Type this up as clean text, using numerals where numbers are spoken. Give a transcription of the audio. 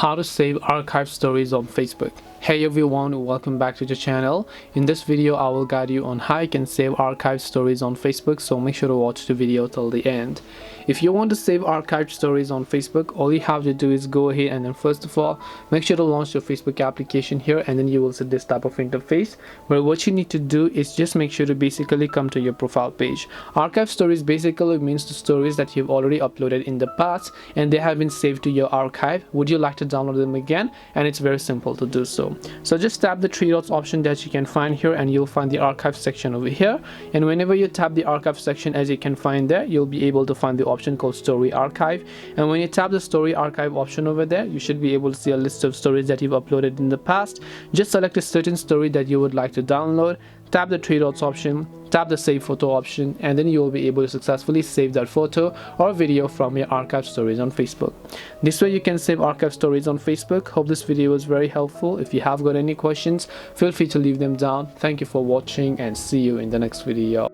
How to save archive stories on Facebook. Hey everyone, welcome back to the channel. In this video I will guide you on how you can save archive stories on Facebook, so make sure to watch the video till the end. If you want to save archived stories on Facebook, all you have to do is go ahead and then first of all make sure to launch your Facebook application here, and then you will see this type of interface where what you need to do is just make sure to basically come to your profile page. Archive stories basically means the stories that you've already uploaded in the past and they have been saved to your archive. Would you like to download them again? And it's very simple to do so. So just tap the three dots option that you can find here and you'll find the archive section over here, and whenever you tap the archive section, as you can find there, you'll be able to find the option called story archive. And when you tap the story archive option over there, you should be able to see a list of stories that you've uploaded in the past. Just select a certain story that you would like to download, tap the three dots option, tap the save photo option, and then you will be able to successfully save that photo or video from your archive stories on Facebook. This way you can save archive stories on Facebook. Hope this video was very helpful. If you have got any questions, feel free to leave them down. Thank you for watching and see you in the next video.